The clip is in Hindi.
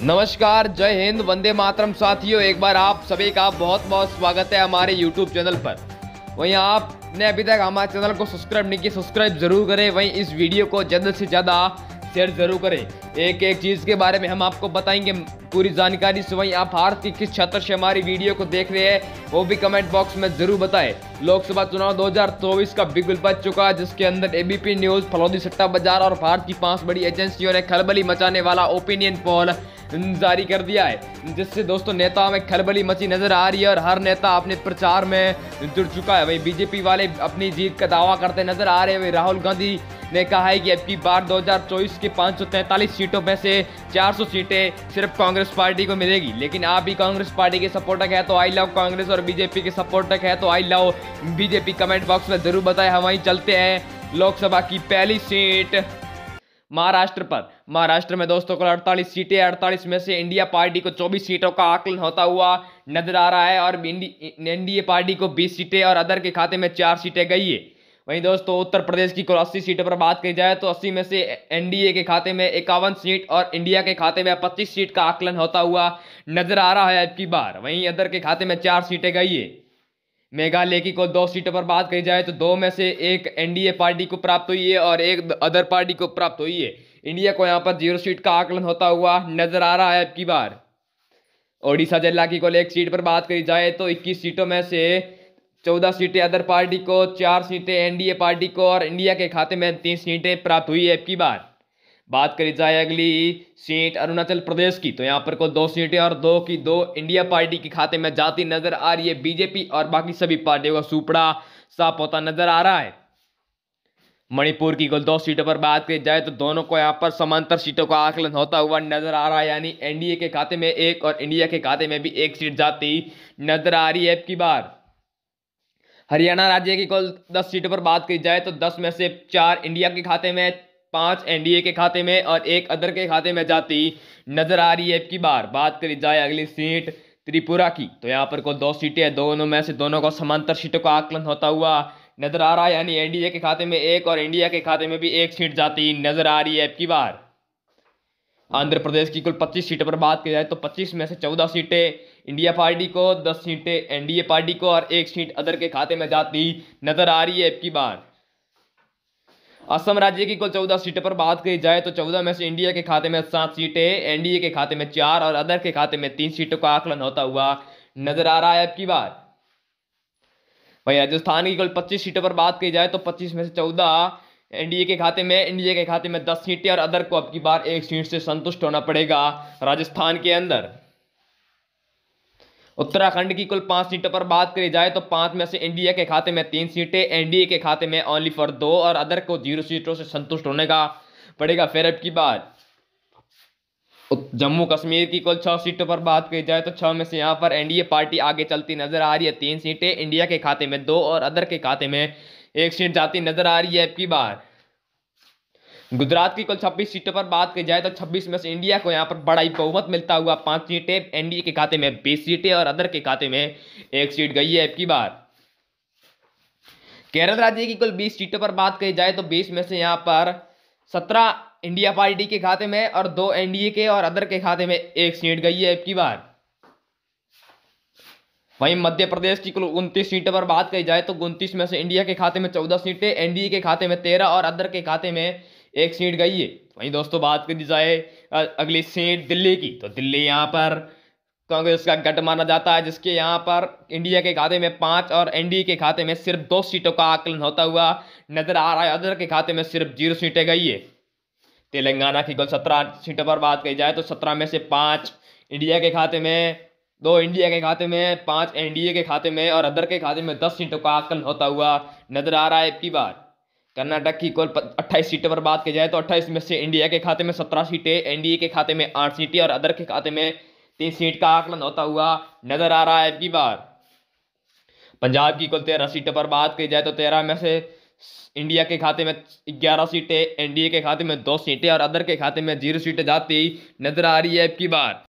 नमस्कार, जय हिंद, वंदे मातरम साथियों। एक बार आप सभी का बहुत बहुत स्वागत है हमारे YouTube चैनल पर। वहीं आपने अभी तक हमारे चैनल को सब्सक्राइब नहीं किया, सब्सक्राइब जरूर करें। वहीं इस वीडियो को ज़्यादा से ज़्यादा शेयर जरूर करें। एक एक चीज़ के बारे में हम आपको बताएंगे पूरी जानकारी से। वहीं आप भारत के किस क्षेत्र से हमारी वीडियो को देख रहे हैं वो भी कमेंट बॉक्स में जरूर बताएं। लोकसभा चुनाव 2024 का बिगुल बज चुका है, जिसके अंदर एबीपी न्यूज़, फलौदी सट्टा बाजार और भारत की 5 बड़ी एजेंसियों ने खलबली मचाने वाला ओपिनियन पोल जारी कर दिया है, जिससे दोस्तों नेताओं में खलबली मची नजर आ रही है और हर नेता अपने प्रचार में जुट चुका है। वही बीजेपी वाले अपनी जीत का दावा करते नजर आ रहे हैं। वही राहुल गांधी ने कहा है कि अब की बार 2024 के 543 सीटों में से 400 सीटें सिर्फ कांग्रेस पार्टी को मिलेगी। लेकिन आप भी कांग्रेस पार्टी के सपोर्टर है तो आई लव कांग्रेस, और बीजेपी के सपोर्टर है तो I love BJP. Comment box में जरूर बताएं। हम वहीं चलते हैं लोकसभा की पहली सीट महाराष्ट्र पर। महाराष्ट्र में दोस्तों को 48 सीटें, 48 में से इंडिया पार्टी को 24 सीटों का आकलन होता हुआ नजर आ रहा है और एनडीए पार्टी को 20 सीटें और अदर के खाते में 4 सीटें गई है। वहीं दोस्तों उत्तर प्रदेश की कुल 80 सीटों पर बात की जाए तो 80 में से एनडीए के खाते में 51 सीट और इंडिया के खाते में 25 सीट का आकलन होता हुआ नजर आ रहा है अब की बार। वहीं अदर के खाते में 4 सीटें गई है। मेघालय की कुल 2 सीटों पर बात करी जाए तो 2 में से एक एनडीए पार्टी को प्राप्त हुई है और एक अदर पार्टी को प्राप्त हुई है। इंडिया को यहां पर 0 सीट का आकलन होता हुआ नजर आ रहा है अब की बार। ओडिशा जिला की कुल 1 सीट पर बात करी जाए तो 21 सीटों में से 14 सीटें अदर पार्टी को, 4 सीटें एनडीए पार्टी को और इंडिया के खाते में 3 सीटें प्राप्त हुई है अब की बार। बात करी जाए अगली सीट अरुणाचल प्रदेश की तो यहाँ पर कुल 2 सीटें और 2 की 2 इंडिया पार्टी के खाते में जाती नजर आ रही है। बीजेपी और बाकी सभी पार्टियों का सुपड़ा साफ होता नजर आ रहा है। मणिपुर की कुल 2 सीटों पर बात की जाए तो दोनों को यहाँ पर समांतर सीटों का आकलन होता हुआ नजर आ रहा है, यानी एनडीए के खाते में 1 और इंडिया के खाते में भी 1 सीट जाती नजर आ रही है अब की बार। हरियाणा राज्य की कुल 10 सीटों पर बात की जाए तो 10 में से 4 इंडिया के खाते में, 5 एनडीए के खाते में और 1 अदर के खाते में जाती नजर आ रही है अब की बार। बात करी जाए अगली सीट त्रिपुरा की तो यहाँ पर कुल 2 सीटें हैं, दोनों में से दोनों को समांतर सीटों का आकलन होता हुआ नजर आ रहा है, यानी एनडीए के खाते में 1 और इंडिया के खाते में भी 1 सीट जाती नजर आ रही है अब की बार। आंध्र प्रदेश की कुल 25 सीटों पर बात की जाए तो 25 में से 14 सीटें इंडिया पार्टी को, 10 सीटें एनडीए पार्टी को और 1 सीट अदर के खाते में जाती नजर आ रही है अब की बार। असम राज्य की कुल 14 सीटों पर बात की जाए तो 14 में से इंडिया के खाते में 7 सीटें, एनडीए के खाते में 4 और अदर के खाते में 3 सीटों का आकलन होता हुआ नजर आ रहा है अब की बार। वहीं राजस्थान की कुल 25 सीटों पर बात की जाए तो 25 में से 14 एनडीए के खाते में, इंडिया के खाते में 10 सीटें और अदर को अब की बार 1 सीट से संतुष्ट होना पड़ेगा राजस्थान के अंदर। उत्तराखंड की कुल 5 सीटों पर बात करी जाए तो 5 में से इंडिया के खाते में 3 सीटें, एनडीए के खाते में ओनली फॉर 2 और अदर को 0 सीटों से संतुष्ट होने का पड़ेगा फिर अब की बार। जम्मू कश्मीर की कुल 6 सीटों पर बात की जाए तो 6 में से यहाँ पर एनडीए पार्टी आगे चलती नजर आ रही है, 3 सीटें इंडिया के खाते में 2 और अदर के खाते में 1 सीट जाती नजर आ रही है अब की बार। गुजरात की कुल 26 सीटों पर बात की जाए तो 26 में से इंडिया को यहाँ पर बड़ा ही बहुमत मिलता हुआ 5 सीटें, एनडीए के खाते में 20 सीटें और अदर के खाते में 1 सीट गई है अब की बार। केरल राज्य की कुल 20 सीटों पर बात की जाए तो 20 में से यहाँ पर 17 इंडिया पार्टी के खाते में और 2 एनडीए के और अदर के खाते में 1 सीट गई है अब की बार। वहीं मध्य प्रदेश की कुल 29 सीटों पर बात की जाए तो 29 में से इंडिया के खाते में 14 सीटें, एनडीए के खाते में 13 और अदर के खाते में 1 सीट गई है। वहीं दोस्तों बात करी जाए अगली सीट दिल्ली की तो दिल्ली यहाँ पर कांग्रेस का गढ़ माना जाता है, जिसके यहाँ पर इंडिया के खाते में 5 और एनडीए के खाते में सिर्फ 2 सीटों का आकलन होता हुआ नजर आ रहा है, अदर के खाते में सिर्फ 0 सीटें गई है। तेलंगाना की कुल 17 सीटों पर बात की जाए तो 17 में से 5 इंडिया के खाते में, 2 इंडिया के खाते में, 5 एनडीए के खाते में और अदर के खाते में 10 सीटों का आकलन होता हुआ नजर आ रहा है अब की बार। कर्नाटक की कुल 28 सीटों पर बात की जाए तो 28 में से इंडिया के खाते में 17 सीटें, एनडीए के खाते में 8 सीटें और अदर के खाते में 3 सीट का आकलन होता हुआ नजर आ रहा है अब की बार। पंजाब की कुल 13 सीटों पर बात की जाए तो 13 में से इंडिया के खाते में 11 सीटें, एनडीए के खाते में 2 सीटें और अदर के खाते में 0 सीटें जाती नजर आ रही है अब की बार।